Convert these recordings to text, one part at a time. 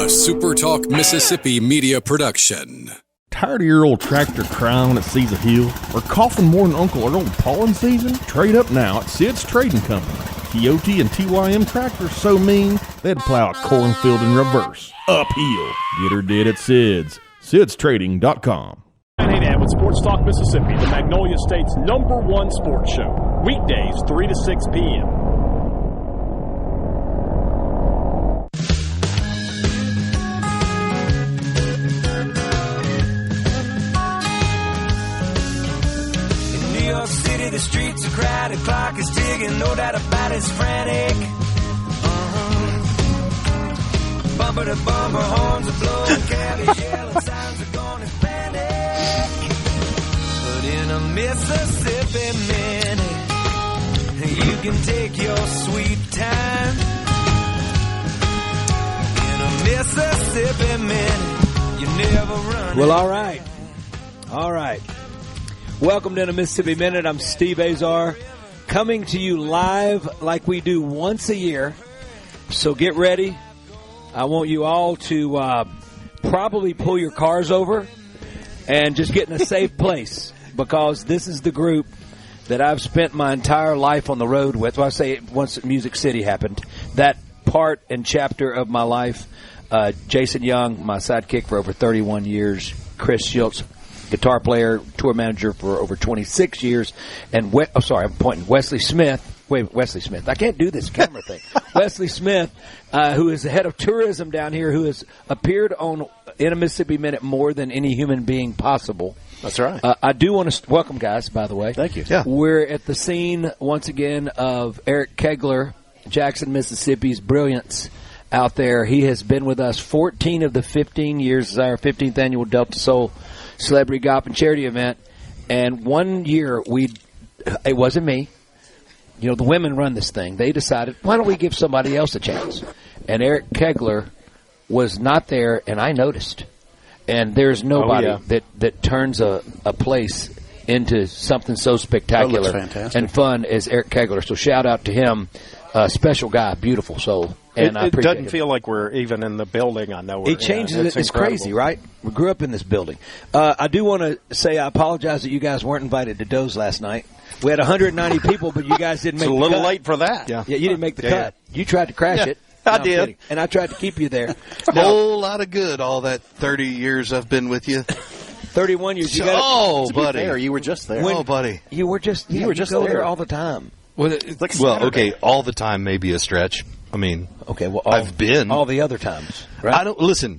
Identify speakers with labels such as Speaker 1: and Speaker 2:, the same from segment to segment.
Speaker 1: SuperTalk Mississippi Media Production.
Speaker 2: Tired of your old tractor crying when it sees a hill? Or coughing more than Uncle Earl in pollen season? Trade up now at Sid's Trading Company. Coyote and TYM tractors so mean, they'd plow a cornfield in reverse. Uphill. Get her did at Sid's. SidsTrading.com.
Speaker 3: With SuperTalk Mississippi, the Magnolia State's #1 sports show. Weekdays, 3 to 6 p.m.
Speaker 4: City, the streets are crowded, clock is ticking, no doubt about it's frantic. Bumper to bumper, horns are blowing, cabbies yelling, signs are going Hispanic. But in a Mississippi minute, you can take your sweet time. In a Mississippi minute, you never run.
Speaker 5: Well, all right. Welcome to the Mississippi Minute. I'm Steve Azar, coming to you live like we do once a year. So get ready. I want you all to probably pull your cars over and just get in a safe place, because this is the group that I've spent my entire life on the road with. Well, I say once Music City happened, that part and chapter of my life. Jason Young, my sidekick for over 31 years. Chris Schultz, guitar player, tour manager for over 26 years. And, I'm pointing Wesley Smith. Wait, Wesley Smith. I can't do this camera thing. Wesley Smith, who is the head of tourism down here, who has appeared in a Mississippi Minute more than any human being possible.
Speaker 6: That's right.
Speaker 5: I do want to welcome, guys, by the way.
Speaker 6: Thank you.
Speaker 5: Yeah. We're at the scene, once again, of Eric Kegler, Jackson, Mississippi's brilliance out there. He has been with us 14 of the 15 years. This is our 15th annual Delta Soul Celebrity Golf and Charity event. And one year, it wasn't me. You know, the women run this thing. They decided, why don't we give somebody else a chance? And Eric Kegler was not there, and I noticed. And there's nobody that turns a place into something so spectacular and fun as Eric Kegler. So shout out to him. Special guy, beautiful soul. And
Speaker 3: it doesn't feel like we're even in the building. I know
Speaker 5: he changes it. It's crazy, right? We grew up in this building. I do want to say I apologize that you guys weren't invited to Doe's last night. We had 190 people, but you guys didn't make the cut.
Speaker 3: It's a little late for that.
Speaker 5: Yeah, you didn't make the cut. You tried to crash it.
Speaker 3: I did.
Speaker 5: Kidding. And I tried to keep you there.
Speaker 6: Whole lot of good all that 30 years I've been with you.
Speaker 5: 31 years. You
Speaker 6: buddy.
Speaker 3: Fair, you were just there.
Speaker 6: Buddy.
Speaker 5: You were just there all the time.
Speaker 6: Well, okay, all the time may be a stretch. I mean, I've been
Speaker 5: all the other times. Right?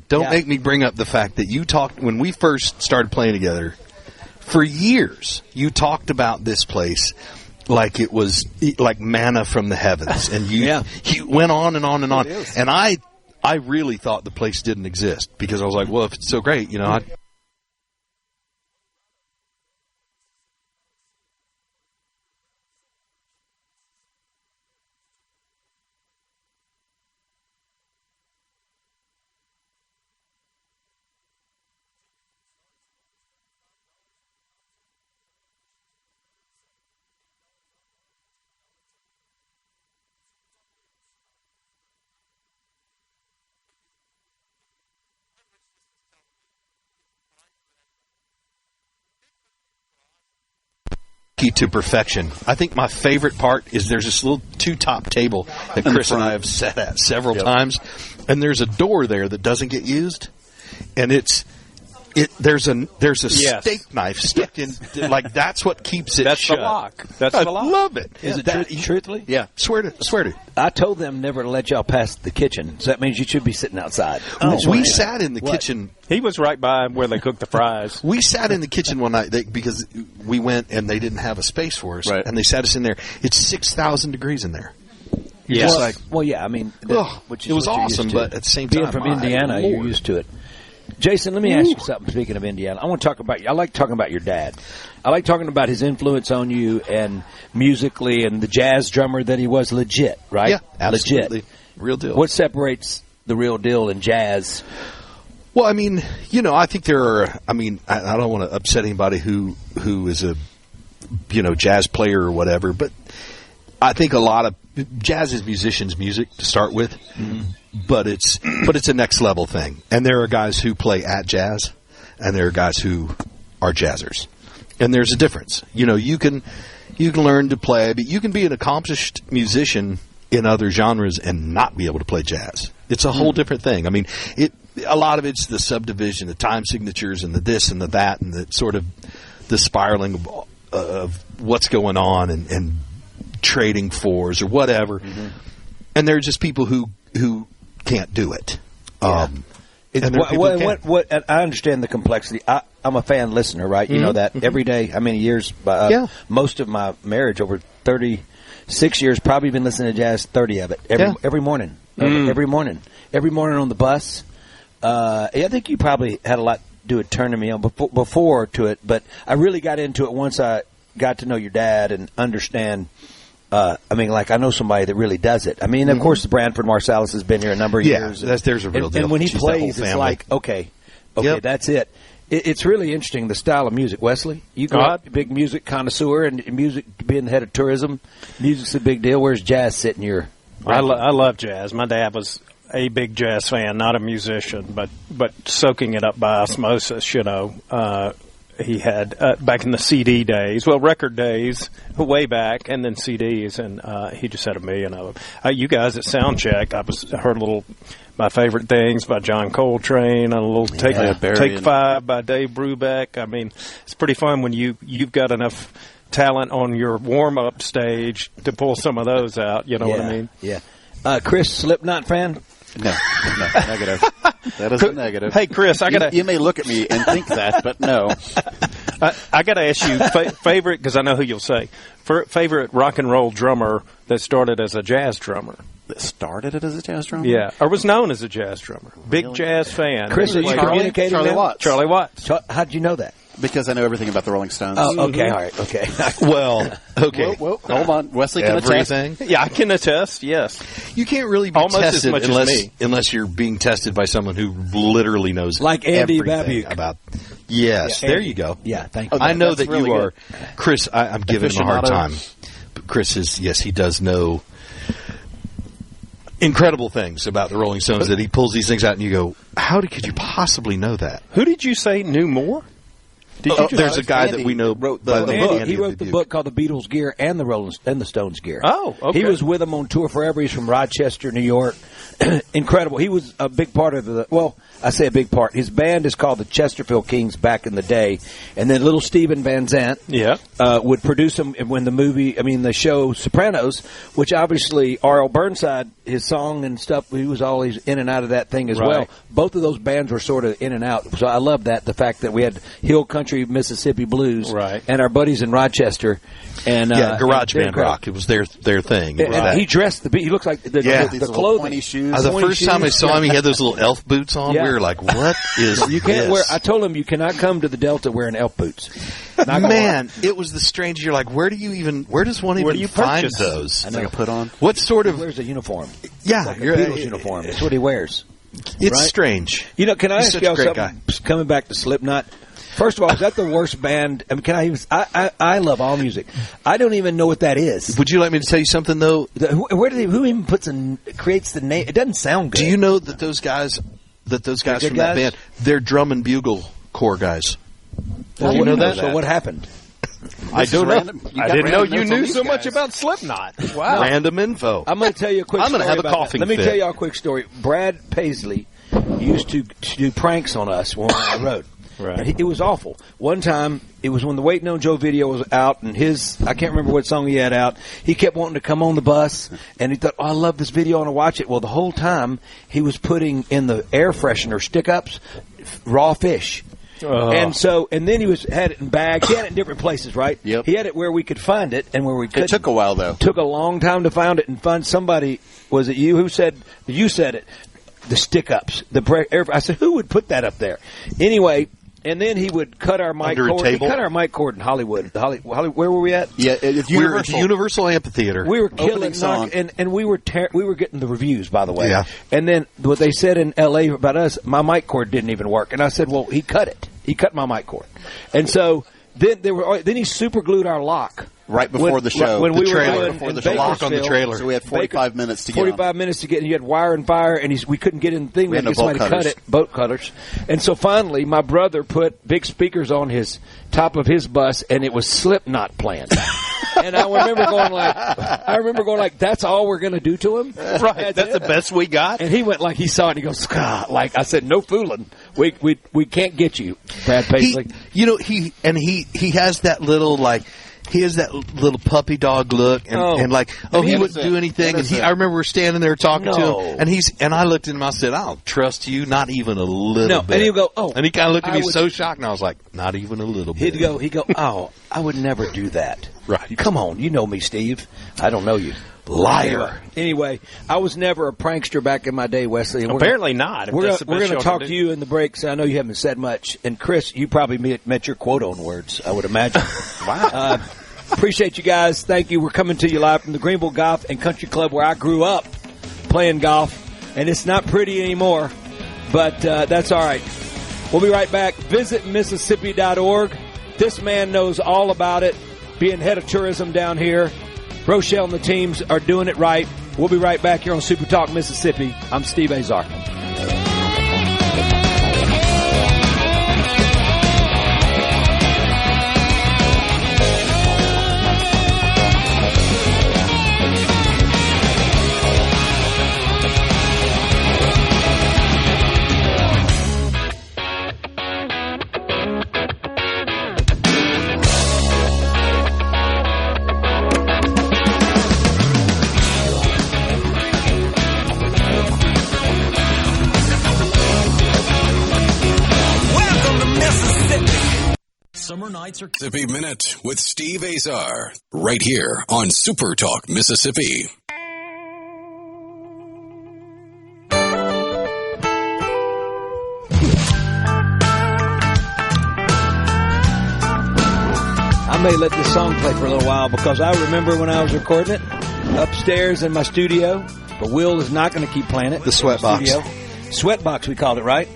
Speaker 6: Don't make me bring up the fact that you talked when we first started playing together. For years, you talked about this place like it was like manna from the heavens, and you went on and on and on. And I really thought the place didn't exist, because I was like, well, if it's so great, to perfection. I think my favorite part is there's this little two-top table that Chris and I have sat at several times, and there's a door there that doesn't get used, and there's a steak knife stuck in, like that's what keeps it shut.
Speaker 3: The lock. That's the lock.
Speaker 6: I love it.
Speaker 5: Is it truthfully?
Speaker 6: Yeah. Swear to.
Speaker 5: I told them never to let y'all pass the kitchen, so that means you should be sitting outside.
Speaker 6: We sat in the kitchen.
Speaker 3: He was right by where they cooked the fries.
Speaker 6: We sat in the kitchen one night because we went and they didn't have a space for us, and they sat us in there. It's 6,000 degrees in there.
Speaker 5: Yeah. Which is
Speaker 6: it was awesome, but at the same time,
Speaker 5: being from Indiana, you're used to it. Jason, let me ask you something. Speaking of Indiana, I want to talk about you. I like talking about your dad. I like talking about his influence on you and musically, and the jazz drummer that he was. Legit, right?
Speaker 6: Yeah, absolutely.
Speaker 5: Legit.
Speaker 6: Real deal.
Speaker 5: What separates the real deal in jazz?
Speaker 6: Well, I mean, I think there are. I mean, I don't want to upset anybody who is a jazz player or whatever, but I think a lot of jazz is musicians' music to start with, but it's a next level thing. And there are guys who play at jazz, and there are guys who are jazzers, and there's a difference. You can learn to play, but you can be an accomplished musician in other genres and not be able to play jazz. It's a whole different thing. I mean, a lot of it's the subdivision, the time signatures, and the this and the that, and the sort of the spiraling of what's going on and trading fours or whatever. And there are just people who can't do it. And
Speaker 5: I understand the complexity. I'm a fan listener, right? You know that every day. How many years? Most of my marriage, over 36 years, probably been listening to jazz. 30 of it every morning. Every morning on the bus. I think you probably had a lot to do with turning me on before to it, but I really got into it once I got to know your dad and understand. I know somebody that really does it. I mean, of course, Branford Marsalis has been here a number of years.
Speaker 6: There's a real deal.
Speaker 5: And when he plays, it's like, okay, that's it. It's really interesting, the style of music. Wesley, you grew up a big music connoisseur, and music, being the head of tourism, music's a big deal. Where's jazz sit in your...
Speaker 7: I love jazz. My dad was a big jazz fan, not a musician, but soaking it up by osmosis, he had back in the CD days, record days, way back, and then CDs, and he just had a million of them. You guys at Soundcheck, I heard a little My Favorite Things by John Coltrane, and a little Take 5 by Dave Brubeck. I mean, it's pretty fun when you've got enough talent on your warm-up stage to pull some of those out, you know what I mean?
Speaker 5: Yeah. Chris, Slipknot fan?
Speaker 8: No, negative. That is a negative.
Speaker 7: Hey, Chris,
Speaker 8: You may look at me and think that, but no.
Speaker 7: I got to ask you, favorite, because I know who you'll say, favorite rock and roll drummer that started as a jazz drummer.
Speaker 8: That started it as a jazz drummer?
Speaker 7: Yeah, or was known as a jazz drummer. Big jazz fan.
Speaker 5: Chris, are you communicating
Speaker 8: Charlie
Speaker 5: now?
Speaker 8: Watts.
Speaker 7: Charlie Watts.
Speaker 5: How did you know that?
Speaker 8: Because I know everything about the Rolling Stones.
Speaker 5: Oh, okay, all right, okay.
Speaker 6: Well, okay.
Speaker 8: Whoa, hold on. Wesley can attest.
Speaker 6: Everything?
Speaker 7: Yeah, I can attest, yes.
Speaker 6: You can't really be
Speaker 7: almost
Speaker 6: tested
Speaker 7: as much as me.
Speaker 6: unless you're being tested by someone who literally knows
Speaker 5: like Andy
Speaker 6: everything
Speaker 5: Babiuk.
Speaker 6: about. Yes, there you go.
Speaker 5: Yeah, thank you.
Speaker 6: I know that
Speaker 8: really
Speaker 6: you are,
Speaker 8: good.
Speaker 6: Chris. I'm giving him a hard
Speaker 8: Aficionado.
Speaker 6: time. But Chris is, yes, he does know incredible things about the Rolling Stones that he pulls these things out, and you go, "How could you possibly know that?"
Speaker 7: Who did you say knew more?
Speaker 6: There's a guy that we know
Speaker 8: wrote
Speaker 6: by
Speaker 8: the
Speaker 6: the
Speaker 8: book.
Speaker 6: book.
Speaker 5: He wrote the book called The Beatles Gear and the Stones Gear.
Speaker 7: Oh, okay.
Speaker 5: He was with them on tour forever. He's from Rochester, New York. Incredible. He was a big part of I say a big part. His band is called the Chesterfield Kings back in the day. And then little Stephen Van Zandt would produce them when the show Sopranos, which obviously R.L. Burnside, his song and stuff, he was always in and out of that thing as well. Both of those bands were sort of in and out. So I love that, the fact that we had Hill Country, Mississippi Blues, and our buddies in Rochester. And
Speaker 6: garage band rock. It was their thing.
Speaker 5: And he dressed he looks like the clothing.
Speaker 8: Pointy shoes.
Speaker 6: The first time I saw him, he had those little elf boots on.
Speaker 5: Yeah.
Speaker 6: We were like, "What is
Speaker 5: You can't
Speaker 6: this?"
Speaker 5: wear. I told him you cannot come to the Delta wearing elf boots.
Speaker 6: Man, it was the strangest. You're like, where does one even find
Speaker 7: purchase
Speaker 6: those?
Speaker 8: I think I put on.
Speaker 6: What sort
Speaker 5: He
Speaker 6: of?
Speaker 5: wears a uniform.
Speaker 6: Yeah,
Speaker 5: Like a Beatles uniform. That's what he wears.
Speaker 6: It's
Speaker 5: right?
Speaker 6: strange.
Speaker 5: Can I
Speaker 6: He's
Speaker 5: ask
Speaker 6: such
Speaker 5: y'all
Speaker 6: a great
Speaker 5: something? Coming back to Slipknot. First of all, is that the worst band? I mean, I love all music. I don't even know what that is.
Speaker 6: Would you like me to tell you something though?
Speaker 5: Who even creates the name? It doesn't sound good.
Speaker 6: Do you know that those guys from that band, they're drum and bugle corps guys?
Speaker 5: Well,
Speaker 6: you know that?
Speaker 5: So what happened?
Speaker 7: I don't know.
Speaker 8: Random.
Speaker 7: I didn't know you knew so
Speaker 8: guys.
Speaker 7: much about Slipknot. Wow.
Speaker 6: Random info.
Speaker 5: I'm going to tell you a quick
Speaker 6: I'm
Speaker 5: story.
Speaker 6: going to have a
Speaker 5: about
Speaker 6: coughing
Speaker 5: that. Let me
Speaker 6: fit.
Speaker 5: tell you a quick story. Brad Paisley used to do pranks on us when we were on the road.
Speaker 7: Right.
Speaker 5: It was awful. One time, it was when the Waiting on Joe video was out, and I can't remember what song he had out. He kept wanting to come on the bus, and he thought, I love this video, I want to watch it. Well, the whole time, he was putting in the air freshener stick-ups raw fish. And then he had it in bags. He had it in different places, right?
Speaker 8: Yep.
Speaker 5: He had it where we could find it and where we couldn't.
Speaker 8: It took a while, though.
Speaker 5: Took a long time to find it and find somebody. Was it you who said? You said it. The stick-ups. I said, who would put that up there? Anyway, and then he would cut our mic
Speaker 6: Under a
Speaker 5: cord. He
Speaker 6: table?
Speaker 5: cut our mic cord in Hollywood. Where were we at?
Speaker 8: Yeah, it's
Speaker 6: We're at
Speaker 8: Universal.
Speaker 6: the Universal Amphitheater.
Speaker 5: We were
Speaker 8: Opening
Speaker 5: killing
Speaker 8: song.
Speaker 5: and we were getting the reviews, by the way.
Speaker 6: Yeah.
Speaker 5: And then what they said in L.A. about us, my mic cord didn't even work. And I said, well, he cut it. He cut my mic cord. And so then he super glued our lock
Speaker 8: right before the show.
Speaker 5: When
Speaker 6: The
Speaker 5: we
Speaker 6: trailer.
Speaker 5: were
Speaker 8: Before
Speaker 5: in
Speaker 8: the
Speaker 6: lock on the
Speaker 5: Bakersfield,
Speaker 6: trailer.
Speaker 8: So we had 45 minutes to get
Speaker 5: 45 minutes to get, and you had wire and fire, and we couldn't get in the thing. We had to
Speaker 8: had
Speaker 5: get
Speaker 8: no
Speaker 5: somebody
Speaker 8: bolt
Speaker 5: to cut
Speaker 8: cutters.
Speaker 5: it, boat cutters. And so finally, my brother put big speakers on his top of his bus, and it was Slipknot playing. And I remember going like, that's all we're going to do to him?
Speaker 7: Right. That's the best we got.
Speaker 5: And he went like he saw it, and he goes, God, like I said, no fooling. We can't get you, Brad Paisley.
Speaker 6: He has that little he has that little puppy dog look, and he wouldn't do anything. And I remember we're standing there talking to him, and I looked at him. I said, "I don't trust you, not even a little bit."
Speaker 5: And he'd go, "Oh,"
Speaker 6: and he kind of looked at me so shocked, and I was like, "Not even a little bit."
Speaker 5: He'd go, "Oh, I would never do that."
Speaker 6: Right?
Speaker 5: Come on, you know me, Steve. I don't know you.
Speaker 6: Liar.
Speaker 5: Anyway, I was never a prankster back in my day, Wesley. And
Speaker 7: Apparently not.
Speaker 5: We're going to talk to you in the breaks. I know you haven't said much. And Chris, you probably met your quote on words, I would imagine.
Speaker 8: Wow.
Speaker 5: Appreciate you guys. Thank you. We're coming to you live from the Greenville Golf and Country Club where I grew up playing golf. And it's not pretty anymore, but that's all right. We'll be right back. Visit Mississippi.org. This man knows all about it, being head of tourism down here. Rochelle and the teams are doing it right. We'll be right back here on Super Talk Mississippi. I'm Steve Azar.
Speaker 1: Mississippi Minute with Steve Azar, right here on SuperTalk Mississippi.
Speaker 5: I may let this song play for a little while because I remember when I was recording it upstairs in my studio, but Will is not going to keep playing it.
Speaker 6: The Sweatbox.
Speaker 5: Sweatbox, we called it, right?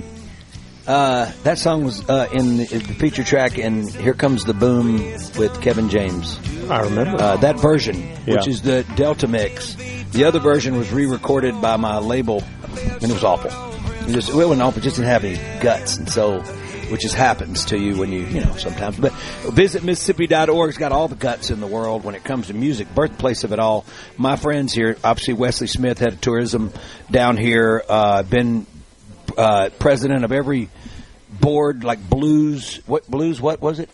Speaker 5: That song was in the feature track, and Here Comes the Boom with Kevin James.
Speaker 7: I remember.
Speaker 5: That version,
Speaker 7: Yeah.
Speaker 5: which is the Delta mix. The other version was re-recorded by my label, and it was awful. It wasn't awful, it just didn't have any guts, and so, which just happens to you when you sometimes. But visit Mississippi.org. It's got all the guts in the world when it comes to music, birthplace of it all. My friends here, obviously Wesley Smith, head of tourism down here, been president of every board, like Blues. What was it?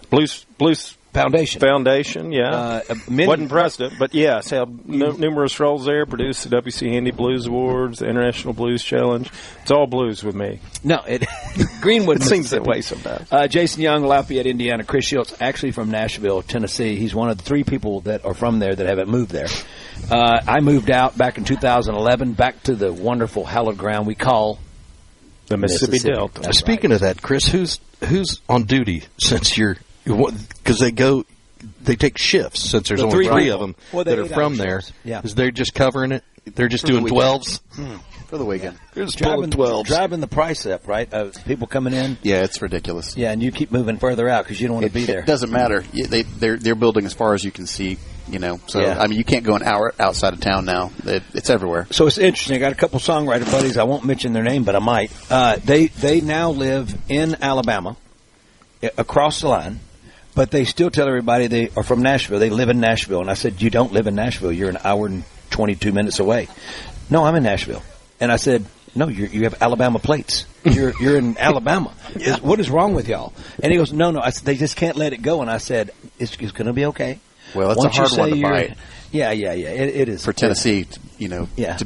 Speaker 7: Blues Foundation, yeah. Wasn't president, but yes, held numerous roles there. Produced the WC Handy Blues Awards, the International Blues Challenge. It's all blues with me.
Speaker 5: No, Greenwood.
Speaker 7: It seems that way sometimes.
Speaker 5: Jason Young, Lafayette, Indiana. Chris Schultz, actually from Nashville, Tennessee. He's one of the 3 people that are from there that haven't moved there. I moved out back in 2011, back to the wonderful hallowed ground we call
Speaker 7: The Mississippi Delta.
Speaker 5: That's
Speaker 6: Speaking of that, Chris, who's on duty since you're – because they take shifts since there's only 3 of them that are from there.
Speaker 5: Yeah.
Speaker 6: Is they're just covering it? They're just doing 12s?
Speaker 8: For the weekend.
Speaker 6: They're just pulling 12s.
Speaker 5: Driving the price up, right? People coming in.
Speaker 8: Yeah, it's ridiculous.
Speaker 5: Yeah, and you keep moving further out because you don't want to be there.
Speaker 8: It doesn't matter. They're building as far as you can see, So,
Speaker 5: Yeah.
Speaker 8: I mean, you can't go an hour outside of town now. It's everywhere.
Speaker 5: So it's interesting. I got a couple songwriter buddies. I won't mention their name, but I might. They now live in Alabama, across the line. But they still tell everybody they are from Nashville. They live in Nashville. And I said, you don't live in Nashville. You're an hour and 22 minutes away. No, I'm in Nashville. And I said, no, you have Alabama plates. You're in Alabama.
Speaker 6: Yeah.
Speaker 5: What is wrong with y'all? And he goes, no. I said, they just can't let it go. And I said, it's going to be okay.
Speaker 8: Well, it's
Speaker 5: Once
Speaker 8: a hard one to
Speaker 5: you're-
Speaker 8: bite.
Speaker 5: Yeah. It is.
Speaker 8: For Tennessee, to be in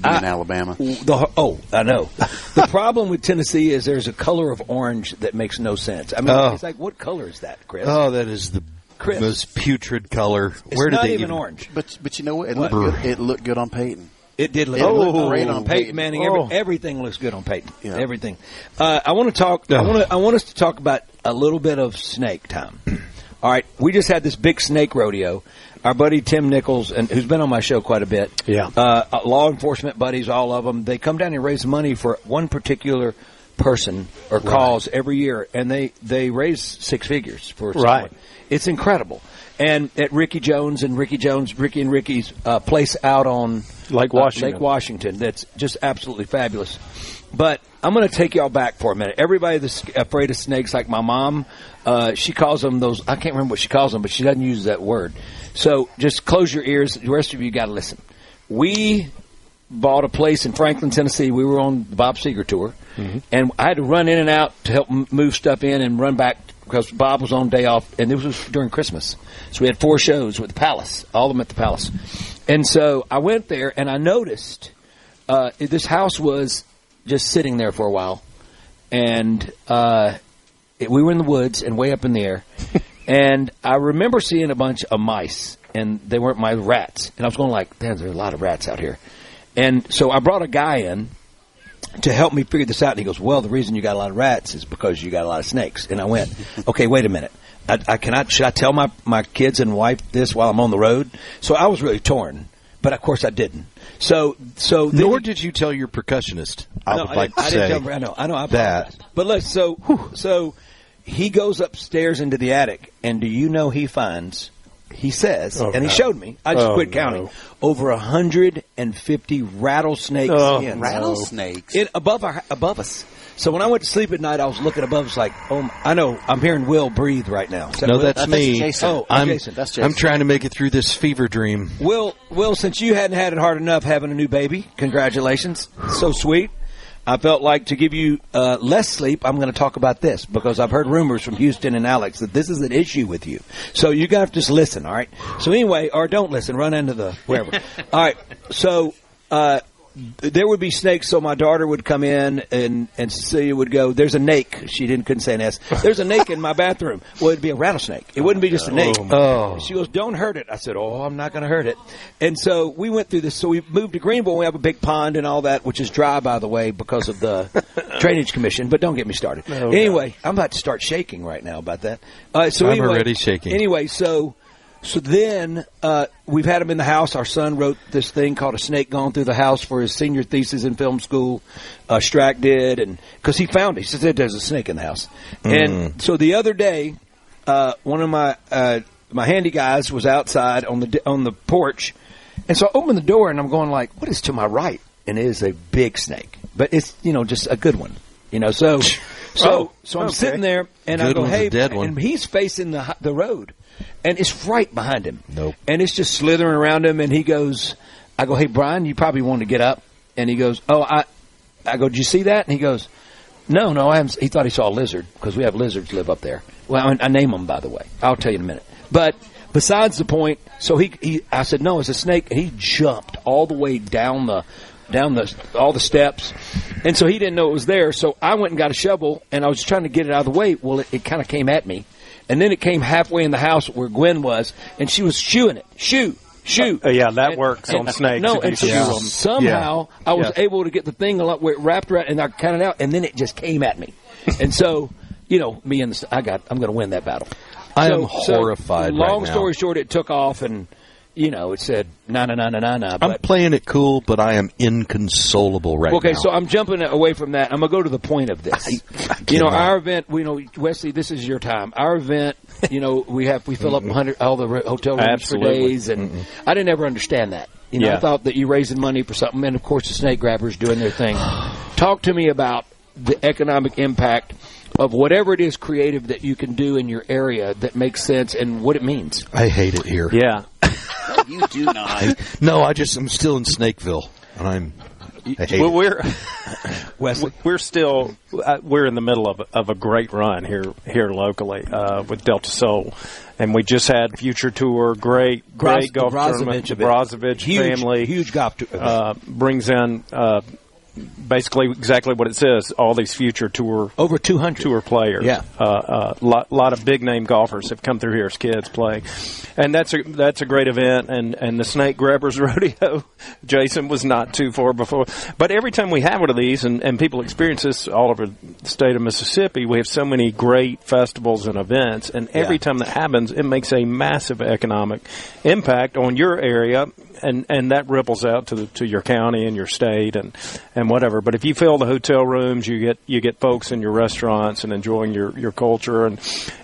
Speaker 8: Alabama.
Speaker 5: I know. The problem with Tennessee is there's a color of orange that makes no sense. I mean, It's like, what color is that, Chris?
Speaker 6: Oh, that is the most putrid color.
Speaker 5: It's
Speaker 6: Where did
Speaker 5: not
Speaker 6: they
Speaker 5: even orange.
Speaker 8: But you know what? It looked good. It looked good on Peyton.
Speaker 5: It did look
Speaker 8: great on
Speaker 5: Peyton Manning. Everything looks good on Peyton.
Speaker 8: Yeah.
Speaker 5: Everything. I want to talk. I want us to talk about a little bit of snake time. All right, we just had this big snake rodeo. Our buddy Tim Nichols, who's been on my show quite a bit.
Speaker 7: Yeah.
Speaker 5: Law enforcement buddies, all of them. They come down and raise money for one particular person or cause every year, and they raise 6 figures for someone.
Speaker 7: Right.
Speaker 5: It's incredible. and at Ricky and Ricky's place out on
Speaker 7: Lake Washington.
Speaker 5: Lake Washington. That's just absolutely fabulous. But I'm going to take y'all back for a minute. Everybody that's afraid of snakes, like my mom, she calls them those. I can't remember what she calls them, but she doesn't use that word. So just close your ears. The rest of you got to listen. We bought a place in Franklin, Tennessee. We were on the Bob Seger tour, and I had to run in and out to help move stuff in and run back because Bob was on day off, and this was during Christmas. So we had 4 shows with the Palace, all of them at the Palace. And so I went there, and I noticed this house was just sitting there for a while, and we were in the woods and way up in the air, and I remember seeing a bunch of mice, and they weren't my rats, and I was going like, damn, there's a lot of rats out here. And so I brought a guy in to help me figure this out, and he goes, well, the reason you got a lot of rats is because you got a lot of snakes. And I went, okay, wait a minute. Should I tell my kids and wife this while I'm on the road? So I was really torn, but of course I didn't. So
Speaker 6: nor did you tell your percussionist. I didn't tell him. I know. I that.
Speaker 5: But look, so he goes upstairs into the attic, and do you know he finds? He says, he showed me. I just quit counting. Over 150 rattlesnake skins.
Speaker 8: Rattlesnakes
Speaker 5: above us. So when I went to sleep at night, I was looking above. It's like, I know. I'm hearing Will breathe right now.
Speaker 6: No, that's me.
Speaker 8: Jason.
Speaker 5: Jason.
Speaker 8: That's Jason.
Speaker 6: I'm trying to make it through this fever dream.
Speaker 5: Will, since you hadn't had it hard enough having a new baby, congratulations. So sweet. I felt like to give you less sleep, I'm going to talk about this because I've heard rumors from Houston and Alex that this is an issue with you. So you got to just listen, all right? So anyway, or don't listen, run into the wherever. All right, so there would be snakes, so my daughter would come in and Cecilia would go, there's a snake. She couldn't say an S. There's a snake in my bathroom. Well, it'd be a rattlesnake. It wouldn't be just a snake. She goes, don't hurt it. I said, I'm not going to hurt it. And so we went through this. So we moved to Greenville. We have a big pond and all that, which is dry, by the way, because of the Drainage Commission. But don't get me started. Anyway, I'm about to start shaking right now about that.
Speaker 6: I'm already shaking.
Speaker 5: Anyway, So then we've had him in the house. Our son wrote this thing called A Snake Gone Through the House for his senior thesis in film school. Strack did, and because he found it. He said there's a snake in the house. And so the other day, one of my handy guys was outside on the porch, and so I opened the door and I'm going like, what is to my right? And it is a big snake, but it's just a good one. So I'm sitting there and I go, hey, and he's facing the road. And it's right behind him.
Speaker 6: Nope.
Speaker 5: And it's just slithering around him. And he goes, I go, hey, Brian, you probably want to get up. And he goes, I go, did you see that? And he goes, no, I haven't. He thought he saw a lizard because we have lizards live up there. Well, I name them, by the way. I'll tell you in a minute. But besides the point, so I said, no, it's a snake. And he jumped all the way down all the steps. And so he didn't know it was there. So I went and got a shovel and I was trying to get it out of the way. Well, it kind of came at me. And then it came halfway in the house where Gwen was, and she was shooing it. Shoo.
Speaker 7: That works on snakes.
Speaker 5: No, and so somehow I was able to get the thing where it wrapped around, and I counted out, and then it just came at me. And so, me and I'm going to win that battle.
Speaker 6: I am horrified right now.
Speaker 5: Long story short, it took off, and it said na.
Speaker 6: I'm playing it cool, but I am inconsolable right now.
Speaker 5: Okay, so I'm jumping away from that. I'm going to go to the point of this. Our event, Wesley, this is your time. Our event, we fill up all the hotel rooms for days, and I didn't ever understand that. I thought that you're raising money for something, and of course the snake grabbers doing their thing. Talk to me about the economic impact of whatever it is creative that you can do in your area that makes sense and what it means.
Speaker 6: I hate it here.
Speaker 7: Yeah.
Speaker 8: You do not.
Speaker 6: No, I'm still in Snakeville, and I hate it.
Speaker 7: We're in the middle of a great run here locally with Delta Soul, and we just had Future Tour, great golf tournament. The Brozovic family,
Speaker 5: huge golf tour,
Speaker 7: brings in. Basically, exactly what it says. All these Future Tour,
Speaker 5: over 200
Speaker 7: tour players.
Speaker 5: Yeah,
Speaker 7: lot of big name golfers have come through here as kids playing, and that's a great event. And the Snake Grabbers Rodeo, Jason was not too far before. But every time we have one of these, and people experience this all over the state of Mississippi, we have so many great festivals and events, and every time that happens, it makes a massive economic impact on your area. And that ripples out to your county and your state and whatever. whatever. But if you fill the hotel rooms, you get folks in your restaurants and enjoying your culture.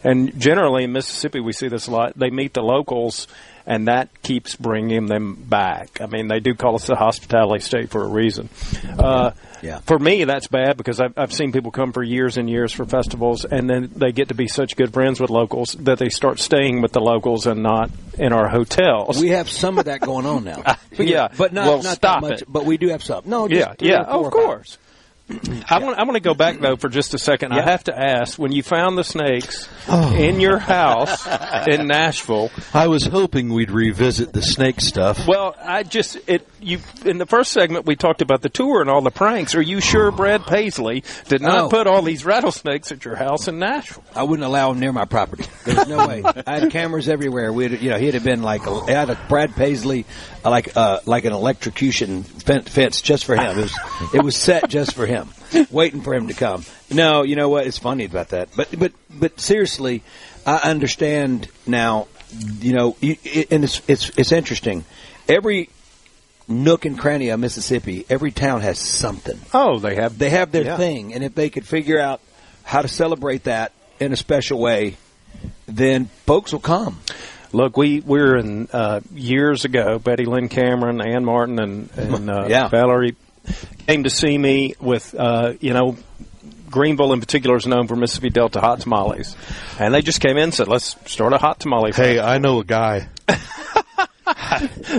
Speaker 7: And generally in Mississippi, we see this a lot. They meet the locals, and that keeps bringing them back. I mean, they do call us the hospitality state for a reason. For me, that's bad because I've seen people come for years and years for festivals, and then they get to be such good friends with locals that they start staying with the locals and not in our hotels.
Speaker 5: We have some of that going on now.
Speaker 7: But
Speaker 5: not
Speaker 7: stop
Speaker 5: that much,
Speaker 7: it.
Speaker 5: But we do have some. No,
Speaker 7: of course. I want to go back, though, for just a second. I have to ask, when you found the snakes in your house in Nashville...
Speaker 6: I was hoping we'd revisit the snake stuff.
Speaker 7: Well, in the first segment, we talked about the tour and all the pranks. Are you sure Brad Paisley did not put all these rattlesnakes at your house in Nashville?
Speaker 5: I wouldn't allow him near my property. There's no way. I had cameras everywhere. He'd have been like a Brad Paisley, like an electrocution fence just for him. It was set just for him, waiting for him to come. No, you know what? It's funny about that. But seriously, I understand now. You know, and it's interesting. Every nook and cranny of Mississippi, every town has something.
Speaker 7: Oh, they have
Speaker 5: their thing, and if they could figure out how to celebrate that in a special way, then folks will come.
Speaker 7: Look, we're in years ago. Betty Lynn Cameron, Ann Martin, and Valerie came to see me with Greenville in particular is known for Mississippi Delta hot tamales, and they just came in and said, "Let's start a hot tamale."
Speaker 6: Hey, I know a guy.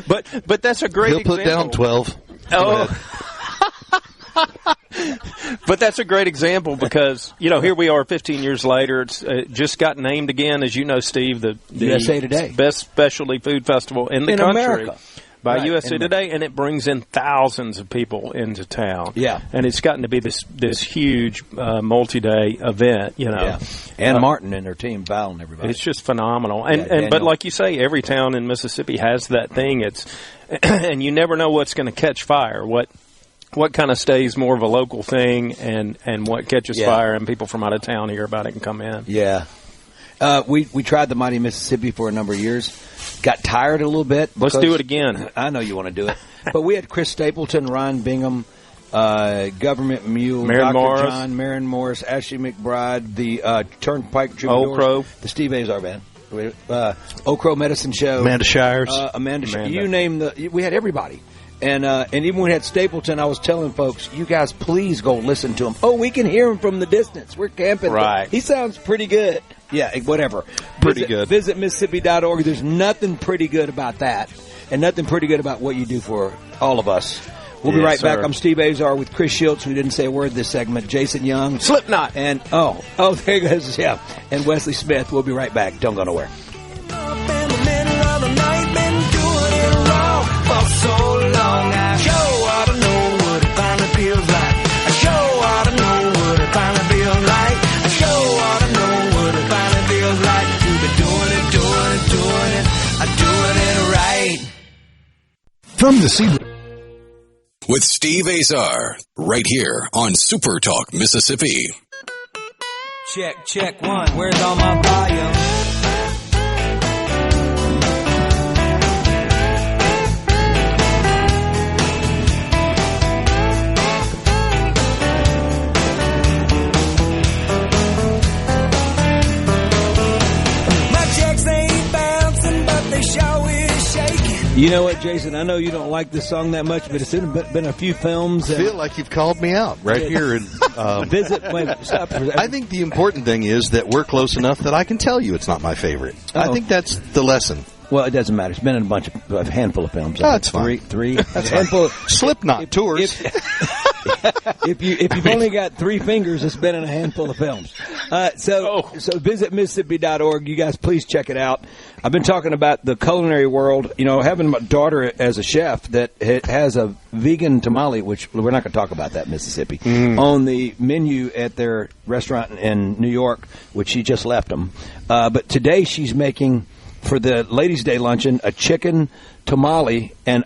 Speaker 7: but that's a great example.
Speaker 6: He'll put down 12.
Speaker 7: But that's a great example because, here we are 15 years later. It's just got named again, as you know, Steve, the
Speaker 5: USA Today
Speaker 7: best specialty food festival in the country.
Speaker 5: America.
Speaker 7: By USA Today, and it brings in thousands of people into town.
Speaker 5: Yeah. And
Speaker 7: it's gotten to be this huge multi-day event,
Speaker 5: Yeah. Ann Martin and her team, Val and everybody.
Speaker 7: It's just phenomenal. But like you say, every town in Mississippi has that thing. And you never know what's going to catch fire. What kind of stays more of a local thing and what catches fire and people from out of town hear about it and come in.
Speaker 5: Yeah. We tried the Mighty Mississippi for a number of years. Got tired a little bit.
Speaker 7: Let's do it again.
Speaker 5: I know you want to do it. But we had Chris Stapleton, Ryan Bingham, Government Mule,
Speaker 7: Marin
Speaker 5: Dr.
Speaker 7: Morris.
Speaker 5: John, Marin Morris, Ashley McBride, the Turnpike Troubadours,
Speaker 7: Old Crow,
Speaker 5: the Steve Azar Band, Old Crow Medicine Show,
Speaker 6: Amanda Shires,
Speaker 5: Amanda. You name we had everybody. And even when we had Stapleton, I was telling folks, you guys please go listen to him. Oh, we can hear him from the distance. We're camping.
Speaker 7: Right.
Speaker 5: He sounds pretty good. Yeah, whatever.
Speaker 6: Pretty good.
Speaker 5: Visit Mississippi.org. There's nothing pretty good about that, and nothing pretty good about what you do for all of us. We'll be right back. I'm Steve Azar with Chris Schultz, who didn't say a word this segment, Jason Young.
Speaker 7: Slipknot.
Speaker 5: And, there he goes, yeah. And Wesley Smith. We'll be right back. Don't go nowhere.
Speaker 4: So long, I sure ought to know what it finally feels like. I sure ought to know what it finally feels like. I sure ought to know what it finally feels like. You've been doing it. I'm doing it right.
Speaker 1: From the sea with Steve Azar, right here on SuperTalk Mississippi.
Speaker 4: Check one. Where's all my volume?
Speaker 5: You know what, Jason? I know you don't like this song that much, but it's been a few films.
Speaker 6: I feel like you've called me out right here. And,
Speaker 5: stop.
Speaker 6: I think the important thing is that we're close enough that I can tell you it's not my favorite. I think that's the lesson.
Speaker 5: Well, it doesn't matter. It's been in a handful of films.
Speaker 6: That's fine.
Speaker 5: Three.
Speaker 6: That's handful. Slipknot tours.
Speaker 5: If you've only got 3 fingers, it's been in a handful of films. So visit Mississippi.org. You guys, please check it out. I've been talking about the culinary world. Having my daughter as a chef that has a vegan tamale, which we're not going to talk about that in Mississippi, on the menu at their restaurant in New York, which she just left them. But today she's making, for the Ladies' Day luncheon, a chicken tamale, and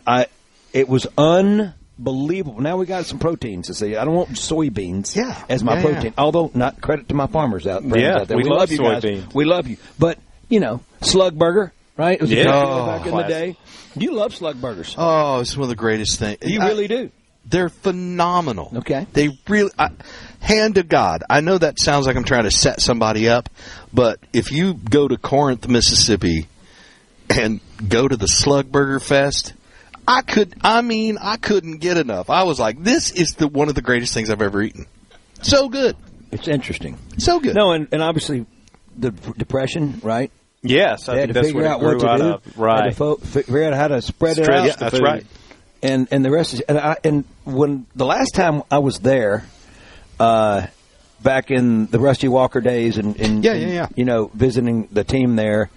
Speaker 5: it was unbelievable. Now we got some proteins to see. I don't want soybeans as my protein. Although, not credit to my farmers out there.
Speaker 7: We love
Speaker 5: you
Speaker 7: soybeans.
Speaker 5: Guys. We love you. But, slug burger, right? It was a back in the day. You love slug burgers.
Speaker 6: Oh, it's one of the greatest things.
Speaker 5: You really do.
Speaker 6: They're phenomenal.
Speaker 5: Okay.
Speaker 6: They really, hand to God. I know that sounds like I'm trying to set somebody up, but if you go to Corinth, Mississippi, and go to the Slug Burger Fest, I couldn't get enough. I was like, this is one of the greatest things I've ever eaten. So good.
Speaker 5: It's interesting.
Speaker 6: So good.
Speaker 5: No, and obviously the Depression, right?
Speaker 7: Yes, I
Speaker 5: They
Speaker 7: think
Speaker 5: had to
Speaker 7: that's
Speaker 5: figure
Speaker 7: what
Speaker 5: out
Speaker 7: it grew
Speaker 5: what to
Speaker 7: out
Speaker 5: do.
Speaker 7: of. Right.
Speaker 5: Had to figure out how to spread it
Speaker 7: Stretch
Speaker 5: out.
Speaker 7: the
Speaker 6: That's
Speaker 7: food.
Speaker 6: right.
Speaker 5: And the rest is and when the last time I was there, back in the Rusty Walker days, and you know, visiting the team there,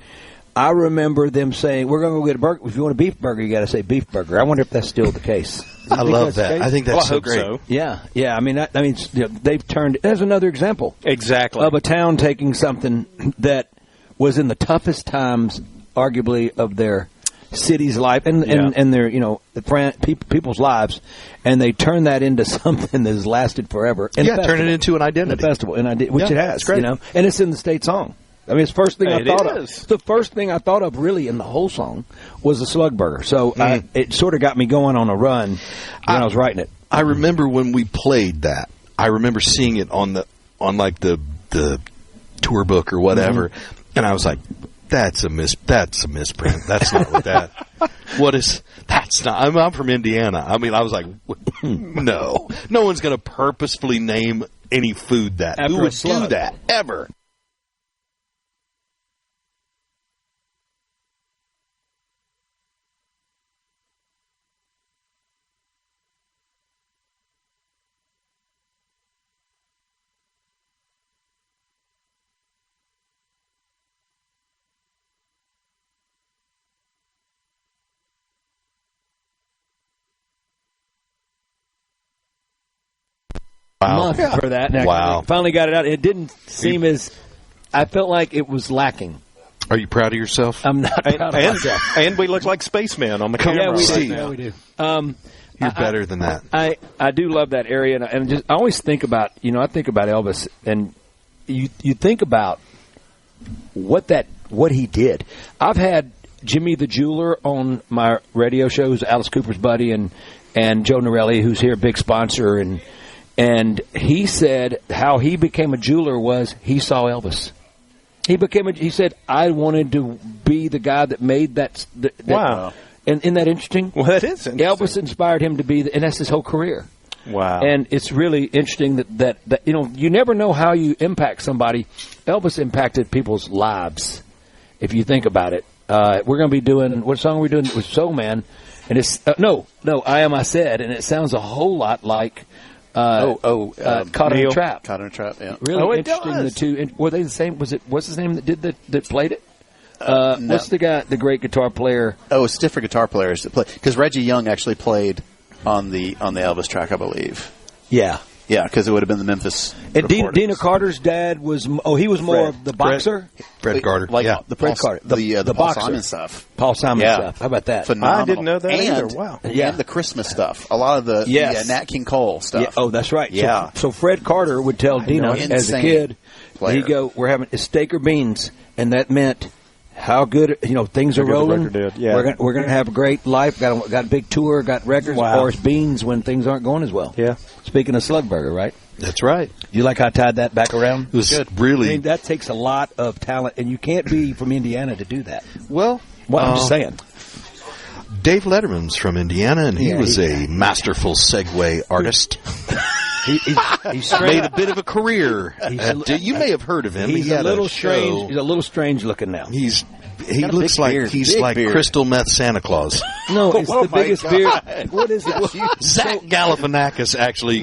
Speaker 5: I remember them saying, "We're going to go get a burger. If you want a beef burger, you got to say beef burger." I wonder if that's still the case.
Speaker 6: I love that. I think that's so
Speaker 7: hope
Speaker 6: great.
Speaker 7: so.
Speaker 5: Yeah. I mean, you know, they've turned. There's another example
Speaker 7: Exactly.
Speaker 5: of a town taking something that was in the toughest times, arguably, of their city's life and their, you know, people's lives, and they turn that into something that has lasted forever.
Speaker 6: Yeah, turn it into an identity.
Speaker 5: A festival, which
Speaker 6: Yeah,
Speaker 5: it has,
Speaker 6: it's great.
Speaker 5: you know, and it's in the state song. I mean, it's the first thing I thought
Speaker 7: is.
Speaker 5: of. The first thing I thought of, really, in the whole song was the Slug Burger. So it sort of got me going on a run when I was writing it.
Speaker 6: I remember when we played that. I remember seeing it on like the tour book or whatever, and I was like, "That's a misprint. That's not what that. What is? That's not." I'm from Indiana. I mean, I was like, "No one's going to purposefully name any food that.
Speaker 5: After
Speaker 6: Who
Speaker 5: a
Speaker 6: would do
Speaker 5: slug.
Speaker 6: that ever?"
Speaker 5: Month for that. And I finally got it out. It didn't seem as. I felt like it was lacking.
Speaker 6: Are you proud of yourself?
Speaker 5: I'm not proud of myself.
Speaker 7: And we look like spacemen on the camera.
Speaker 5: Yeah, we do.
Speaker 6: You're better than that.
Speaker 5: I do love that area, and just I always think about, you know, I think about Elvis, and you think about what he did. I've had Jimmy the Jeweler on my radio shows, Alice Cooper's buddy, and Joe Norelli, who's here, big sponsor, and he said how he became a jeweler was he saw Elvis. He said, I wanted to be the guy that made that.
Speaker 7: Wow.
Speaker 5: And isn't that interesting?
Speaker 7: Well, that is interesting.
Speaker 5: Elvis inspired him to be, and that's his whole career.
Speaker 7: Wow.
Speaker 5: And it's really interesting that you know, you never know how you impact somebody. Elvis impacted people's lives, if you think about it. We're going to be doing, what song are we doing with Soul Man? And it's, no, I Said, and it sounds a whole lot like Caught in a Trap.
Speaker 8: Caught in a Trap, yeah.
Speaker 5: Really
Speaker 7: it
Speaker 5: interesting,
Speaker 7: does.
Speaker 5: the two. Were they the same? What's his name that played it? What's the guy, the great guitar player?
Speaker 8: Oh, it's different guitar players that play. Because Reggie Young actually played on the Elvis track, I believe.
Speaker 5: Yeah.
Speaker 8: Yeah, because it would have been the Memphis.
Speaker 5: And Dina Carter's dad was, he was more
Speaker 8: Fred.
Speaker 5: of the boxer?
Speaker 6: Fred Carter.
Speaker 8: Like
Speaker 6: yeah.
Speaker 8: Paul,
Speaker 5: Carter.
Speaker 8: the Paul
Speaker 5: boxer.
Speaker 8: Simon stuff.
Speaker 5: Paul Simon
Speaker 8: Yeah.
Speaker 5: stuff. How about that?
Speaker 8: Phenomenal.
Speaker 7: I didn't know that either.
Speaker 8: And,
Speaker 7: Wow.
Speaker 5: Yeah.
Speaker 8: And the Christmas stuff. A lot of the Nat King Cole stuff.
Speaker 5: Yeah. Oh, that's right.
Speaker 8: Yeah.
Speaker 5: So Fred Carter would tell Dina as a
Speaker 8: Insane
Speaker 5: kid,
Speaker 8: player.
Speaker 5: he'd go, we're having steak or beans, and that meant how good, you know, things are
Speaker 7: good the
Speaker 5: rolling.
Speaker 7: record did, yeah.
Speaker 5: We're going to have a great life. Got a big tour. Got records.
Speaker 7: Wow.
Speaker 5: Or it's beans when things aren't going as well.
Speaker 7: Yeah.
Speaker 5: Speaking of Slugburger, right?
Speaker 6: That's right.
Speaker 5: You like how I tied that back around?
Speaker 6: It was really.
Speaker 5: I mean, that takes a lot of talent, and you can't be from Indiana to do that.
Speaker 6: Well,
Speaker 5: I'm just saying.
Speaker 6: Dave Letterman's from Indiana, and he
Speaker 5: Yeah,
Speaker 6: was
Speaker 5: he-
Speaker 6: a masterful segue artist.
Speaker 5: He's
Speaker 6: Made a bit of a career. You may have heard of him.
Speaker 5: He's
Speaker 6: He
Speaker 5: a
Speaker 6: had
Speaker 5: little
Speaker 6: show.
Speaker 5: strange. He's a little strange looking now.
Speaker 6: He
Speaker 8: got a
Speaker 6: looks
Speaker 8: big
Speaker 6: like
Speaker 8: beard.
Speaker 6: he's
Speaker 8: Big
Speaker 6: like
Speaker 8: beard.
Speaker 6: crystal meth Santa Claus.
Speaker 5: No, it's
Speaker 8: Oh
Speaker 5: the
Speaker 8: my
Speaker 5: biggest
Speaker 8: God.
Speaker 5: beard. What is it?
Speaker 6: Zach Galifianakis actually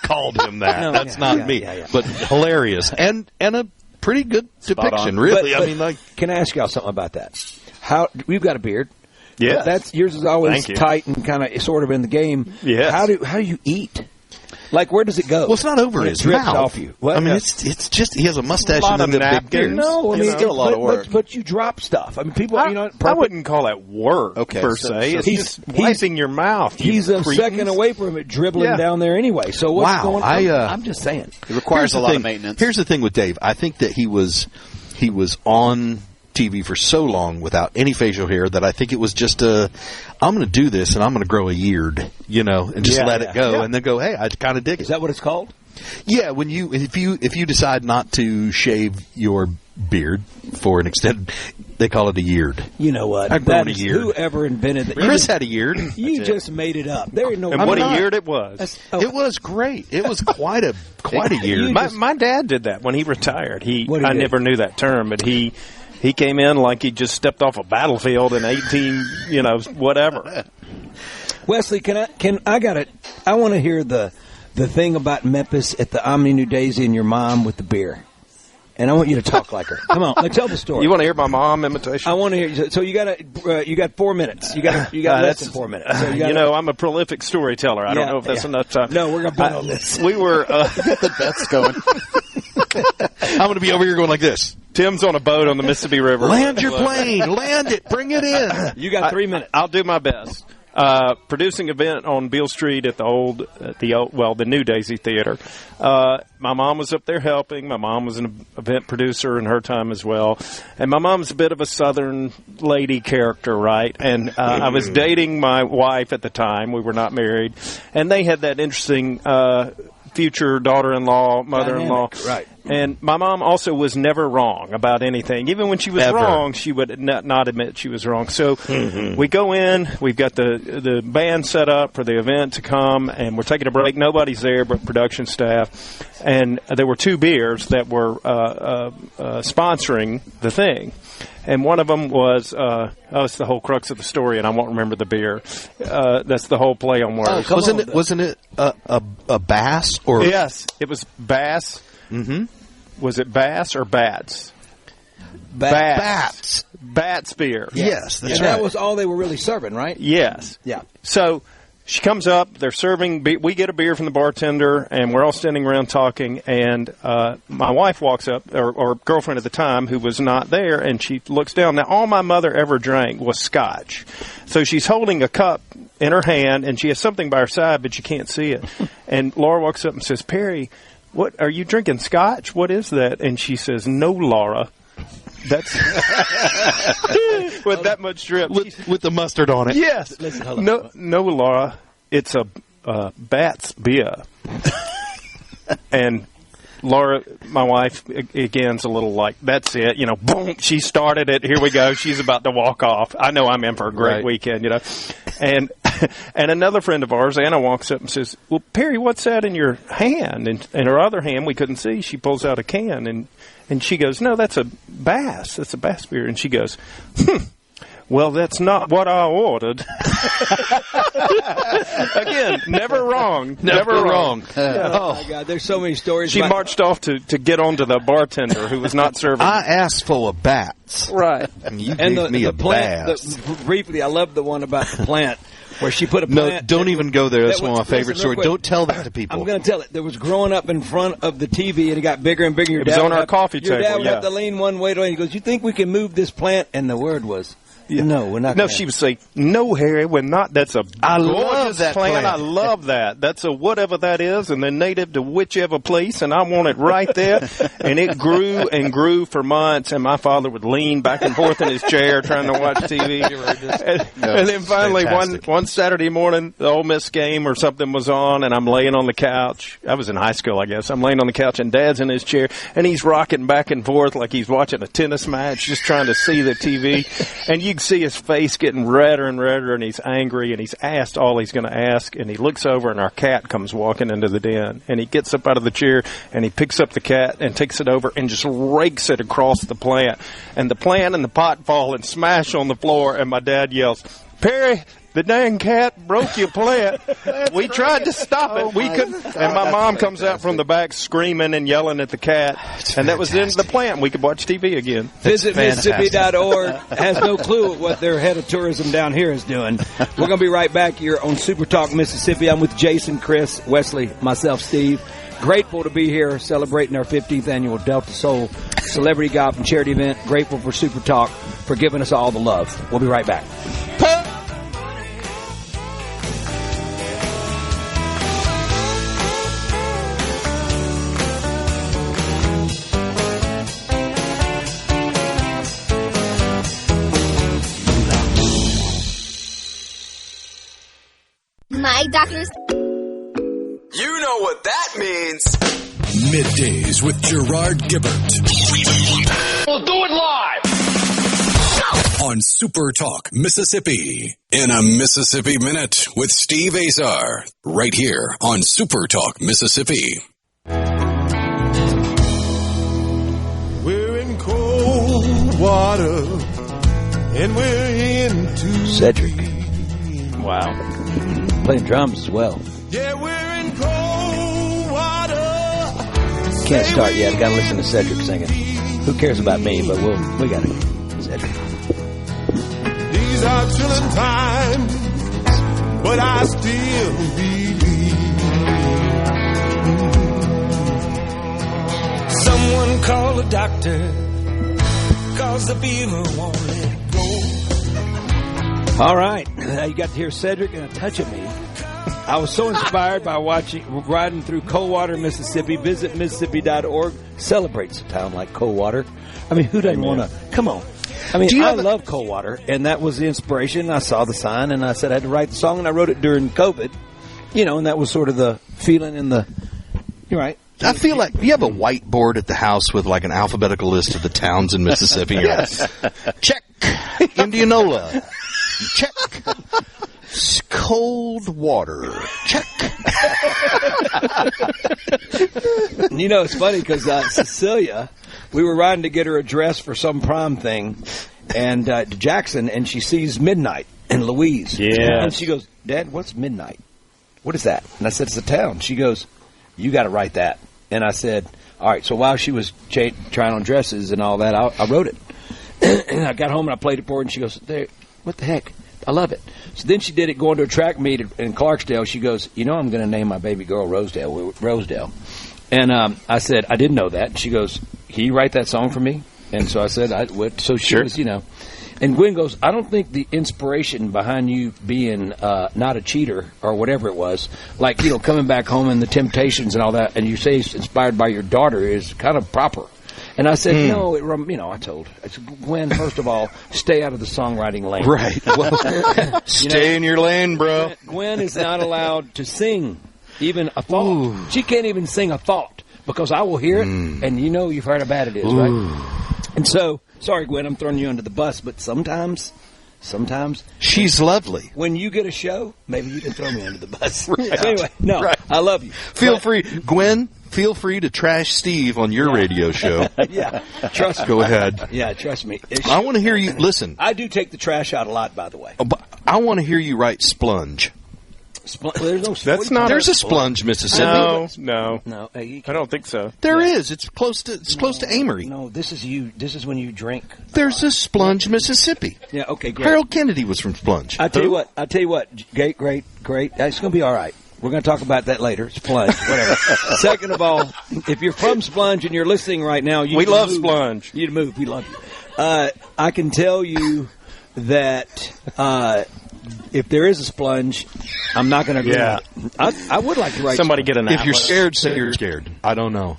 Speaker 6: called him that.
Speaker 5: No,
Speaker 6: That's
Speaker 5: yeah,
Speaker 6: not
Speaker 5: yeah,
Speaker 6: me,
Speaker 5: yeah, yeah.
Speaker 6: but hilarious and a pretty good depiction.
Speaker 8: on.
Speaker 6: Really,
Speaker 5: But
Speaker 6: I mean, like
Speaker 5: can I ask y'all something about that? How we've got a beard?
Speaker 7: Yes.
Speaker 5: That's yours is always
Speaker 7: Thank you.
Speaker 5: tight and kind of sort of in the game.
Speaker 7: Yes.
Speaker 5: How do you eat? Like, where does it go?
Speaker 6: well, it's not over
Speaker 5: When it
Speaker 6: his
Speaker 5: drips
Speaker 6: mouth.
Speaker 5: off you. What?
Speaker 6: I mean, it's just he has a mustache
Speaker 7: lot
Speaker 6: and
Speaker 7: of
Speaker 6: then the big
Speaker 7: napkins.
Speaker 6: beard.
Speaker 5: No, I mean,
Speaker 8: It's still a lot of work.
Speaker 5: But you drop stuff. I mean, people,
Speaker 7: I,
Speaker 5: you know,
Speaker 7: I wouldn't call that work
Speaker 8: Okay,
Speaker 7: per
Speaker 8: so-
Speaker 7: se.
Speaker 8: so
Speaker 7: It's
Speaker 5: he's-
Speaker 7: just wiping your mouth.
Speaker 5: He's
Speaker 7: you
Speaker 5: a
Speaker 7: cretins.
Speaker 5: second away from it dribbling
Speaker 7: Yeah.
Speaker 5: down there anyway. So what's
Speaker 6: Wow,
Speaker 5: going on?
Speaker 6: I,
Speaker 5: I'm just saying.
Speaker 8: It requires
Speaker 6: Here's the
Speaker 8: a lot
Speaker 6: thing.
Speaker 8: of maintenance.
Speaker 6: Here's the thing with Dave. I think that he was on TV for so long without any facial hair that I think it was just I'm going to do this and I'm going to grow a beard, and just let it go and then go, hey, I kind of dig it.
Speaker 5: Is that what it's called?
Speaker 6: Yeah, if you decide not to shave your beard for an extended, they call it a yeard.
Speaker 5: You know what?
Speaker 6: I've grown a yeard.
Speaker 5: Whoever invented that?
Speaker 6: Chris had a yeard.
Speaker 5: You just made it up. There ain't no.
Speaker 7: And what a yeard it was.
Speaker 6: It was great. It was quite a yeard.
Speaker 7: My dad did that when he retired. I
Speaker 5: did?
Speaker 7: never knew that term, but he came in like he just stepped off a battlefield in 18, whatever.
Speaker 5: Wesley, I want to hear the thing about Memphis at the Omni New Daisy and your mom with the beer. And I want you to talk like her. Come on, tell the story.
Speaker 7: You want to hear my mom imitation?
Speaker 5: I want to hear. So you got 4 minutes. You got less than 4 minutes. So
Speaker 7: I'm a prolific storyteller. I don't know if that's enough time.
Speaker 5: No, we're gonna bet on this.
Speaker 7: We were
Speaker 8: Get the bets going.
Speaker 6: I'm going to be over here going like this.
Speaker 7: Tim's on a boat on the Mississippi River.
Speaker 6: Land your plane. Land it. Bring it in.
Speaker 5: You got 3 minutes.
Speaker 7: I'll do my best. Producing event on Beale Street at the New Daisy Theater. My mom was up there helping. My mom was an event producer in her time as well. And my mom's a bit of a Southern lady character, right? And I was dating my wife at the time. We were not married. And they had that interesting future daughter-in-law, mother-in-law.
Speaker 5: Dynamic, right.
Speaker 7: And my mom also was never wrong about anything. Even when she was
Speaker 6: Ever.
Speaker 7: wrong, she would not admit she was wrong. So we go in, we've got the band set up for the event to come, and we're taking a break. Nobody's there but production staff. And there were 2 beers that were sponsoring the thing. And one of them was, it's the whole crux of the story, and I won't remember the beer. That's the whole play on words.
Speaker 6: Wasn't it a bass? Or
Speaker 7: Yes, it was Bass.
Speaker 6: Mm-hmm.
Speaker 7: Was it Bass or Bats?
Speaker 6: Bats.
Speaker 7: Bats beer.
Speaker 6: Yes, that's
Speaker 5: And
Speaker 6: right.
Speaker 5: that was all they were really serving, right?
Speaker 7: Yes.
Speaker 5: Yeah.
Speaker 7: So she comes up, they're serving, we get a beer from the bartender, and we're all standing around talking, and my wife walks up, or girlfriend at the time, who was not there, and she looks down. Now, all my mother ever drank was scotch. So she's holding a cup in her hand, and she has something by her side, but you can't see it. And Laura walks up and says, Perry, what are you drinking scotch? What is that? And she says, no, Laura. That's with that much drip.
Speaker 6: With the mustard on it.
Speaker 7: Yes.
Speaker 5: Listen,
Speaker 7: No, Laura. It's a Bat's beer. And Laura, my wife, again's a little like, that's it. Boom, she started it. Here we go. She's about to walk off. I know I'm in for a great weekend, And another friend of ours, Anna, walks up and says, well, Perry, what's that in your hand? And in her other hand, we couldn't see. She pulls out a can, and she goes, no, that's a Bass. That's a Bass beer. And she goes, well, that's not what I ordered. Again, never wrong. Never wrong.
Speaker 5: Oh, my God. There's so many stories.
Speaker 7: She marched off to get on to the bartender who was not serving.
Speaker 6: I asked for a Bats.
Speaker 7: Right.
Speaker 6: And you
Speaker 5: and
Speaker 6: gave me a
Speaker 5: plant.
Speaker 6: Bass.
Speaker 5: Briefly, I love the one about the plant where she put a plant.
Speaker 6: No, don't even go there. That's
Speaker 5: that
Speaker 6: one of my
Speaker 5: was-
Speaker 6: favorite
Speaker 5: listen, real
Speaker 6: stories.
Speaker 5: quick.
Speaker 6: Don't tell that to people.
Speaker 5: I'm going to tell it. There was growing up in front of the TV, and it got bigger and bigger. Your
Speaker 7: It was
Speaker 5: dad
Speaker 7: on
Speaker 5: would
Speaker 7: our
Speaker 5: have-
Speaker 7: coffee
Speaker 5: Your dad
Speaker 7: table,
Speaker 5: would
Speaker 7: yeah.
Speaker 5: have to lean one way to and he goes, you think we can move this plant? And the word was, no, we're not
Speaker 7: No,
Speaker 5: gonna.
Speaker 7: she would say, no, Harry, we're not. That's a
Speaker 6: I love
Speaker 7: gorgeous
Speaker 6: that
Speaker 7: plant.
Speaker 6: plant.
Speaker 7: I love that. That's a whatever that is, and they're native to whichever place, and I want it right there. And it grew and grew for months, and my father would lean back and forth in his chair trying to watch TV. And then finally, one Saturday morning, the Ole Miss game or something was on, and I'm laying on the couch. I was in high school, I guess. I'm laying on the couch, and Dad's in his chair, and he's rocking back and forth like he's watching a tennis match, just trying to see the TV. And you can see his face getting redder and redder, and he's angry, and he's asked all he's going to ask, and he looks over, and our cat comes walking into the den, and he gets up out of the chair, and he picks up the cat and takes it over and just rakes it across the plant, and the plant and the pot fall and smash on the floor, and my dad yells, Perry, the dang cat broke your plant. We tried to stop it. We couldn't. And my mom comes out from the back screaming and yelling at the cat. And that was the end of the plant. We could watch TV again.
Speaker 5: Visit Mississippi.org has no clue what their head of tourism down here is doing. We're going to be right back here on Super Talk Mississippi. I'm with Jason, Chris, Wesley, myself, Steve. Grateful to be here celebrating our 15th annual Delta Soul Celebrity Golf and Charity event. Grateful for Super Talk for giving us all the love. We'll be right back.
Speaker 9: doctors.
Speaker 4: You know what that means.
Speaker 1: Middays with Gerard Gibbert.
Speaker 3: We'll do it live.
Speaker 1: On SuperTalk Mississippi. In a Mississippi Minute with Steve Azar. Right here on SuperTalk Mississippi.
Speaker 10: We're in cold water, and we're into
Speaker 5: Cedric. Wow. Playing drums as well.
Speaker 10: Yeah, we're in cold water.
Speaker 5: Can't start yet. Got to listen to Cedric singing. Who cares about me? But we got to. Cedric.
Speaker 10: These are chilling times, but I still believe.
Speaker 4: Someone call a doctor, 'cause the fever won't let go.
Speaker 5: All right. You got to hear Cedric and a touch of me. I was so inspired by riding through Coldwater, Mississippi. Visit Mississippi.org. Celebrates a town like Coldwater. I mean, who doesn't want to? Come on. I mean, I love Coldwater, and that was the inspiration. I saw the sign, and I said I had to write the song, and I wrote it during COVID. You know, and that was sort of the feeling in the. You're right.
Speaker 6: I feel like you have a whiteboard at the house with like an alphabetical list of the towns in Mississippi.
Speaker 5: Yes.
Speaker 6: Check. Indianola. Check. Cold water. Check.
Speaker 5: You know, it's funny because Cecilia, we were riding to get her a dress for some prom thing, and to Jackson, and she sees Midnight in Louise.
Speaker 7: Yeah.
Speaker 5: And she goes, Dad, what's Midnight? What is that? And I said, it's a town. She goes, you got to write that. And I said, all right. So while she was trying on dresses and all that, I wrote it. And I got home and I played it for her, and she goes, there, what the heck? I love it. So then she did it going to a track meet in Clarksdale. She goes, you know, I'm going to name my baby girl Rosedale. And I said, I didn't know that. And she goes, can you write that song for me? And so I said, I would. So she was, you know. And Gwen goes, I don't think the inspiration behind you being not a cheater or whatever it was, like, you know, coming back home and the temptations and all that, and you say it's inspired by your daughter is kind of proper. And I said, no, I said, Gwen, first of all, stay out of the songwriting lane.
Speaker 6: Right. Well, stay in your lane, bro.
Speaker 5: Gwen is not allowed to sing even a thought. Ooh. She can't even sing a thought because I will hear it, and you know you've heard how bad it is, right? And so, sorry, Gwen, I'm throwing you under the bus, but sometimes
Speaker 6: she's lovely.
Speaker 5: When you get a show, maybe you can throw me under the bus.
Speaker 6: Right.
Speaker 5: Anyway, no, right. I love you.
Speaker 6: Feel free, Gwen. Feel free to trash Steve on your radio show.
Speaker 5: Yeah, trust me.
Speaker 6: Go ahead.
Speaker 5: Yeah, trust me.
Speaker 6: I want to hear you. Listen,
Speaker 5: I do take the trash out a lot, by the way.
Speaker 6: But I want to hear you write splunge.
Speaker 5: There's no.
Speaker 7: That's not.
Speaker 6: There's a splunge, Mississippi.
Speaker 7: No.
Speaker 5: I
Speaker 7: don't think so.
Speaker 6: There is. It's close to Amory.
Speaker 5: No, this is you. This is when you drink.
Speaker 6: There's a Splunge, Mississippi.
Speaker 5: Yeah. Okay. Great.
Speaker 6: Harold Kennedy was from Splunge.
Speaker 5: I tell you what. Great. It's going to be all right. We're going to talk about that later. Splunge, whatever. Second of all, if you're from Splunge and you're listening right now,
Speaker 7: we love Splunge.
Speaker 5: You move. We love you. I can tell you that if there is a Splunge, I'm not going to agree with it. I would like to write
Speaker 7: somebody get an
Speaker 6: If you're scared, say you're scared. I don't know.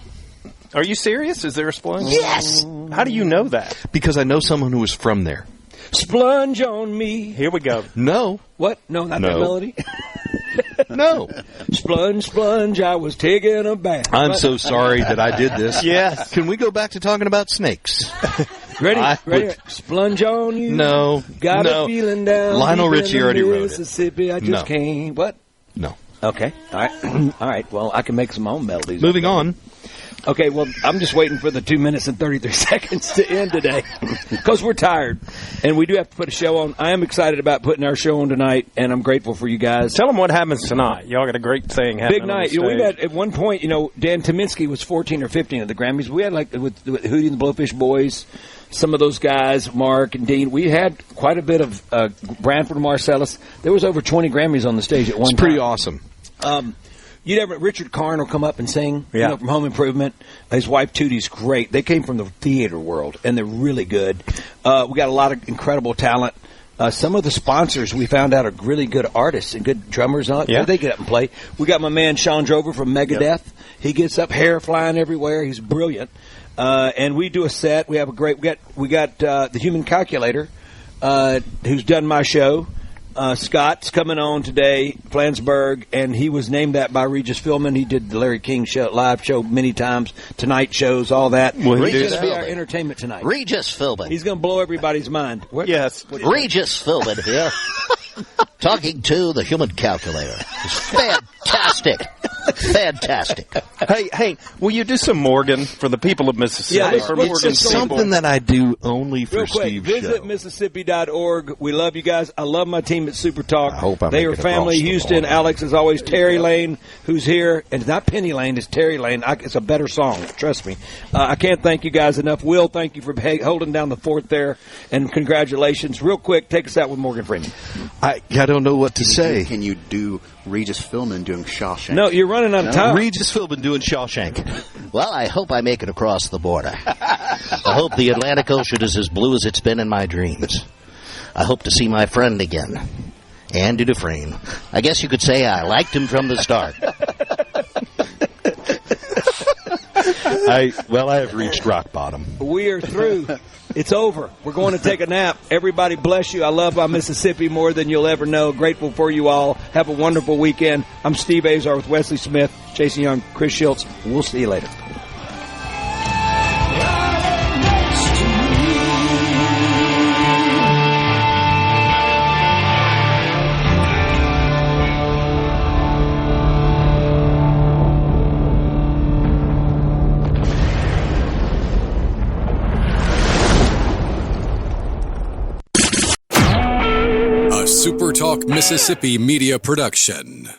Speaker 7: Are you serious? Is there a Splunge?
Speaker 6: Yes.
Speaker 7: How do you know that?
Speaker 6: Because I know someone who was from there.
Speaker 5: Splunge on me.
Speaker 7: Here we go.
Speaker 6: No.
Speaker 5: What? No, not that melody.
Speaker 6: No.
Speaker 5: Splunge, I was taking a bath.
Speaker 6: I'm so sorry that I did this.
Speaker 7: Yes.
Speaker 6: Can we go back to talking about snakes?
Speaker 5: Ready? Splunge on you.
Speaker 6: No.
Speaker 5: Got a feeling down.
Speaker 6: Lionel Richie already wrote it.
Speaker 5: Mississippi, I just can't. What?
Speaker 6: No.
Speaker 5: Okay. All right. All right. Well, I can make some own melodies.
Speaker 6: Moving on.
Speaker 5: Okay, well, I'm just waiting for the 2 minutes and 33 seconds to end today because we're tired, and we do have to put a show on. I am excited about putting our show on tonight, and I'm grateful for you guys.
Speaker 7: Tell them what happens tonight. Y'all got a great thing happening.
Speaker 5: Big night. We had at one point, Dan Tominski was 14 or 15 at the Grammys. We had with Hootie and the Blowfish Boys, some of those guys, Mark and Dean. We had quite a bit of Branford and Marcellus. There was over 20 Grammys on the stage at one time.
Speaker 6: It's pretty awesome.
Speaker 5: Richard Karn will come up and sing from Home Improvement. His wife Tootie's great. They came from the theater world, and they're really good. We got a lot of incredible talent. Some of the sponsors we found out are really good artists and good drummers. They get up and play. We got my man Sean Drover from Megadeth. Yep. He gets up, hair flying everywhere. He's brilliant. And we do a set. We have a great. We got the Human Calculator, who's done my show. Scott's coming on today, Flansburgh, and he was named that by Regis Philbin. He did the Larry King show, live show many times, Tonight shows, all that.
Speaker 7: Well,
Speaker 5: he's
Speaker 9: Regis
Speaker 5: going to be our
Speaker 9: Philbin.
Speaker 5: entertainment tonight.
Speaker 9: Regis Philbin.
Speaker 5: He's going to blow everybody's mind.
Speaker 7: Yes.
Speaker 9: Regis Philbin here. Talking to the human calculator. It's fantastic. Fantastic.
Speaker 7: Hey, will you do some Morgan for the people of Mississippi?
Speaker 5: Yeah,
Speaker 7: for
Speaker 5: let's
Speaker 7: Morgan
Speaker 5: just
Speaker 7: people?
Speaker 6: Something that I do only for
Speaker 5: Real quick,
Speaker 6: Steve's
Speaker 5: visit
Speaker 6: show.
Speaker 5: Mississippi.org. We love you guys. I love my team at SuperTalk.
Speaker 6: I hope I
Speaker 5: they
Speaker 6: make
Speaker 5: are
Speaker 6: it
Speaker 5: family.
Speaker 6: across the
Speaker 5: Houston,
Speaker 6: border.
Speaker 5: Alex is always Terry Lane, who's here. And it's not Penny Lane, it's Terry Lane. It's a better song. Trust me. I can't thank you guys enough. Will, thank you for holding down the fort there. And congratulations. Real quick, take us out with Morgan Freeman.
Speaker 6: I don't know what to say.
Speaker 8: Can you do Regis Philbin doing Shawshank?
Speaker 5: No, you're running out of time.
Speaker 6: Regis Philbin doing Shawshank.
Speaker 9: Well, I hope I make it across the border. I hope the Atlantic Ocean is as blue as it's been in my dreams. I hope to see my friend again, Andy Dufresne. I guess you could say I liked him from the start.
Speaker 6: I have reached rock bottom.
Speaker 5: We are through. It's over. We're going to take a nap. Everybody bless you. I love my Mississippi more than you'll ever know. Grateful for you all. Have a wonderful weekend. I'm Steve Azar with Wesley Smith, Jason Young, Chris Schultz. We'll see you later.
Speaker 1: SuperTalk Mississippi Media Production.